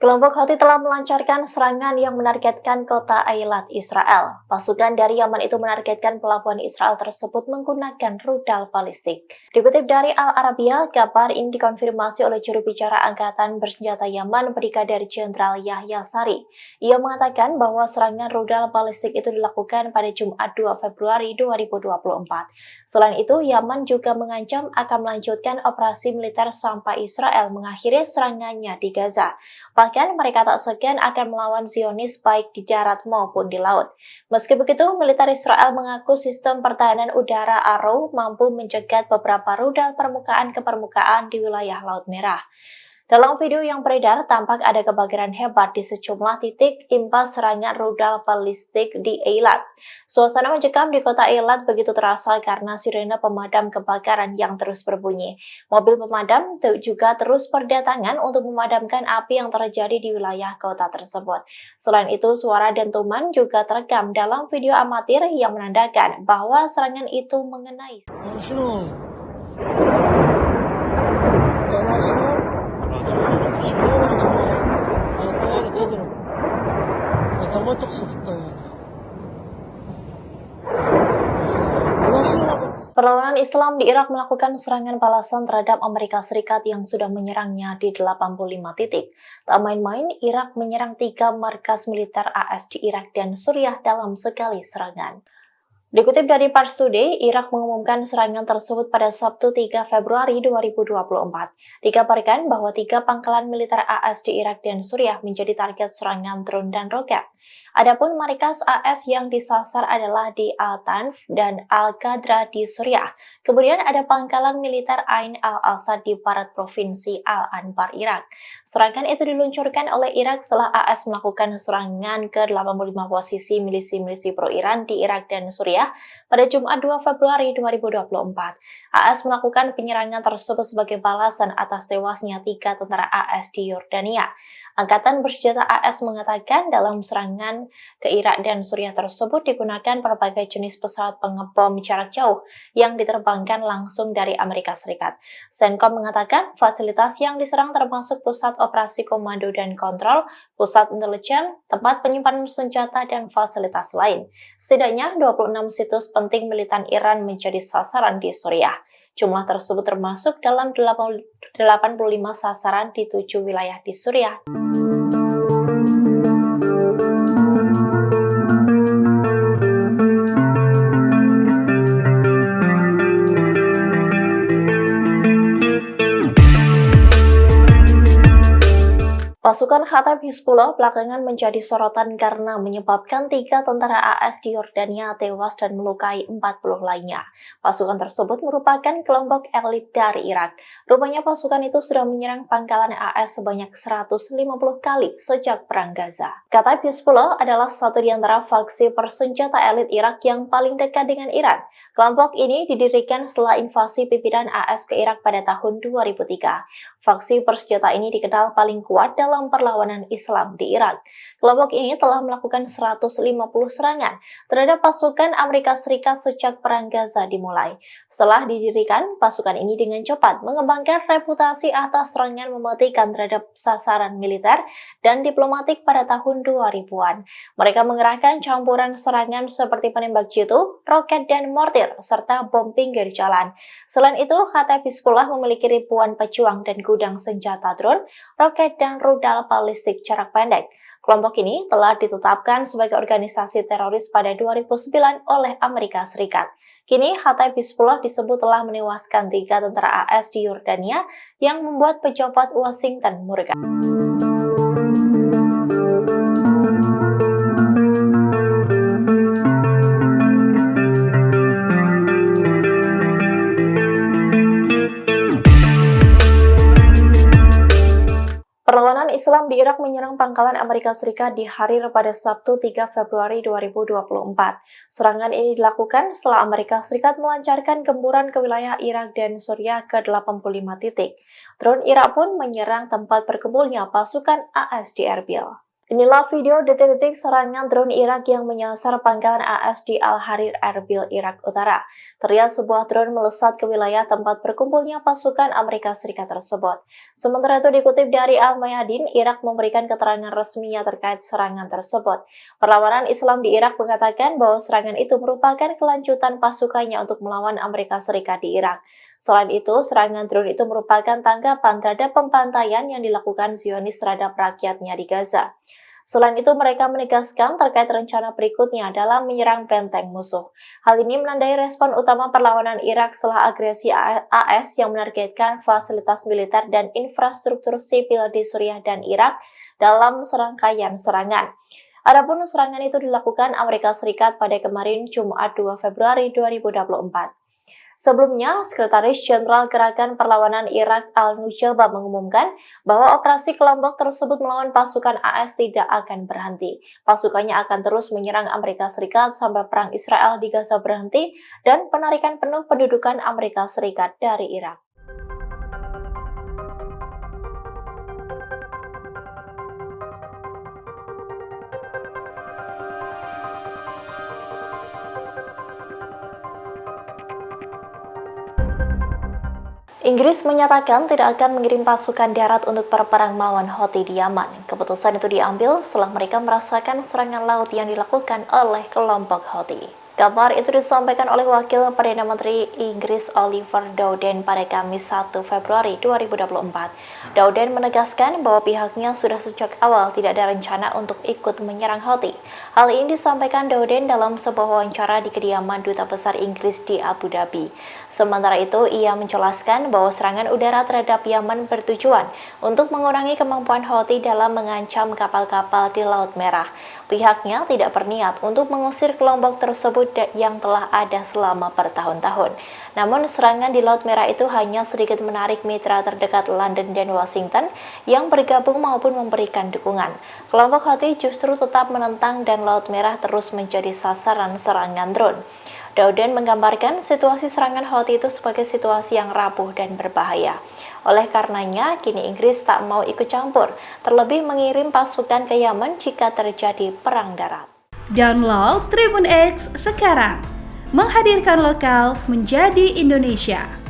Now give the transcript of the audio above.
Kelompok Houthi telah melancarkan serangan yang menargetkan kota Eilat, Israel. Pasukan dari Yaman itu menargetkan pelabuhan Israel tersebut menggunakan rudal balistik. Dikutip dari Al Arabiya, kabar ini dikonfirmasi oleh juru bicara Angkatan Bersenjata Yaman, Brigadir Jenderal Yahya Sari. Ia mengatakan bahwa serangan rudal balistik itu dilakukan pada Jumat 2 Februari 2024. Selain itu, Yaman juga mengancam akan melanjutkan operasi militer sampai Israel mengakhiri serangannya di Gaza. Bahkan mereka tak segan akan melawan Zionis baik di darat maupun di laut. Meski begitu, militer Israel mengaku sistem pertahanan udara Arrow mampu mencegat beberapa rudal permukaan ke permukaan di wilayah Laut Merah. Dalam video yang beredar, tampak ada kebakaran hebat di sejumlah titik imbas serangan rudal balistik di Eilat. Suasana mencekam di kota Eilat begitu terasa karena sirene pemadam kebakaran yang terus berbunyi. Mobil pemadam juga terus berdatangan untuk memadamkan api yang terjadi di wilayah kota tersebut. Selain itu, suara dentuman juga terekam dalam video amatir yang menandakan bahwa serangan itu mengenai. Perlawanan Islam di Irak melakukan serangan balasan terhadap Amerika Serikat yang sudah menyerangnya di 85 titik. Tak main-main, Irak menyerang 3 markas militer AS di Irak dan Suriah dalam sekali serangan. Dikutip dari Pars Today, Irak mengumumkan serangan tersebut pada Sabtu 3 Februari 2024. Dikabarkan bahwa 3 pangkalan militer AS di Irak dan Suriah menjadi target serangan drone dan roket. Adapun markas AS yang disasar adalah di Al-Tanf dan Al-Qadra di Suriah. Kemudian ada pangkalan militer Ain al-Asad di barat provinsi Al-Anbar, Irak. Serangan itu diluncurkan oleh Irak setelah AS melakukan serangan ke 85 posisi milisi-milisi pro-Iran di Irak dan Suriah pada Jumat 2 Februari 2024. AS melakukan penyerangan tersebut sebagai balasan atas tewasnya 3 tentara AS di Yordania. Angkatan Bersenjata AS mengatakan dalam serangan ke Irak dan Suriah tersebut digunakan berbagai jenis pesawat pengebom jarak jauh yang diterbangkan langsung dari Amerika Serikat. CENTCOM mengatakan fasilitas yang diserang termasuk pusat operasi komando dan kontrol, pusat intelijen, tempat penyimpanan senjata, dan fasilitas lain. Setidaknya 26 situs penting militan Iran menjadi sasaran di Suriah. Jumlah tersebut termasuk dalam 85 sasaran di 7 wilayah di Suriah. Pasukan Khattab Hizbullah belakangan menjadi sorotan karena menyebabkan 3 tentara AS di Yordania tewas dan melukai 40 lainnya. Pasukan tersebut merupakan kelompok elit dari Irak. Rupanya pasukan itu sudah menyerang pangkalan AS sebanyak 150 kali sejak Perang Gaza. Khattab Hizbullah adalah satu di antara faksi bersenjata elit Irak yang paling dekat dengan Iran. Kelompok ini didirikan setelah invasi pimpinan AS ke Irak pada tahun 2003. Faksi bersenjata ini dikenal paling kuat dalam perlawanan Islam di Irak. Kelompok ini telah melakukan 150 serangan terhadap pasukan Amerika Serikat sejak Perang Gaza dimulai. Setelah didirikan, pasukan ini dengan cepat mengembangkan reputasi atas serangan mematikan terhadap sasaran militer dan diplomatik pada tahun 2000-an. Mereka mengerahkan campuran serangan seperti penembak jitu, roket dan mortir, serta bom pinggir jalan. Selain itu, Khattab Hizbullah memiliki ribuan pejuang dan gudang senjata drone, roket, dan rudal balistik jarak pendek. Kelompok ini telah ditetapkan sebagai organisasi teroris pada 2009 oleh Amerika Serikat. Kini, Khattab Hizbullah disebut telah menewaskan 3 tentara AS di Yordania yang membuat pejabat Washington murka. Perlawanan Islam di Irak menyerang pangkalan Amerika Serikat di hari pada Sabtu 3 Februari 2024. Serangan ini dilakukan setelah Amerika Serikat melancarkan gempuran ke wilayah Irak dan Suriah ke 85 titik. Drone Irak pun menyerang tempat berkumpulnya pasukan AS di Erbil. Inilah video detik-detik serangan drone Irak yang menyasar pangkalan AS di Al-Harir, Erbil, Irak Utara. Terlihat sebuah drone melesat ke wilayah tempat berkumpulnya pasukan Amerika Serikat tersebut. Sementara itu dikutip dari Al-Mayadin, Irak memberikan keterangan resminya terkait serangan tersebut. Perlawanan Islam di Irak mengatakan bahwa serangan itu merupakan kelanjutan pasukannya untuk melawan Amerika Serikat di Irak. Selain itu, serangan drone itu merupakan tanggapan terhadap pembantaian yang dilakukan Zionis terhadap rakyatnya di Gaza. Selain itu, mereka menegaskan terkait rencana berikutnya dalam menyerang benteng musuh. Hal ini menandai respon utama perlawanan Irak setelah agresi AS yang menargetkan fasilitas militer dan infrastruktur sipil di Suriah dan Irak dalam serangkaian serangan. Adapun serangan itu dilakukan Amerika Serikat pada kemarin Jumat 2 Februari 2024. Sebelumnya, Sekretaris Jenderal Gerakan Perlawanan Irak Al-Nujaba mengumumkan bahwa operasi kelompok tersebut melawan pasukan AS tidak akan berhenti. Pasukannya akan terus menyerang Amerika Serikat sampai perang Israel di Gaza berhenti dan penarikan penuh pendudukan Amerika Serikat dari Irak. Inggris menyatakan tidak akan mengirim pasukan darat untuk berperang melawan Houthi di Yaman. Keputusan itu diambil setelah mereka merasakan serangan laut yang dilakukan oleh kelompok Houthi. Kabar itu disampaikan oleh Wakil Perdana Menteri Inggris Oliver Dowden pada Kamis 1 Februari 2024. Dowden menegaskan bahwa pihaknya sudah sejak awal tidak ada rencana untuk ikut menyerang Houthi. Hal ini disampaikan Dowden dalam sebuah wawancara di kediaman Duta Besar Inggris di Abu Dhabi. Sementara itu, ia menjelaskan bahwa serangan udara terhadap Yaman bertujuan untuk mengurangi kemampuan Houthi dalam mengancam kapal-kapal di Laut Merah. Pihaknya tidak berniat untuk mengusir kelompok tersebut yang telah ada selama bertahun-tahun. Namun serangan di Laut Merah itu hanya sedikit menarik mitra terdekat London dan Washington yang bergabung maupun memberikan dukungan. Kelompok Houthi justru tetap menentang dan Laut Merah terus menjadi sasaran serangan drone. Dowden menggambarkan situasi serangan Houthi itu sebagai situasi yang rapuh dan berbahaya. Oleh karenanya, kini Inggris tak mau ikut campur, terlebih mengirim pasukan ke Yaman jika terjadi perang darat. Download Tribun X sekarang, menghadirkan lokal menjadi Indonesia.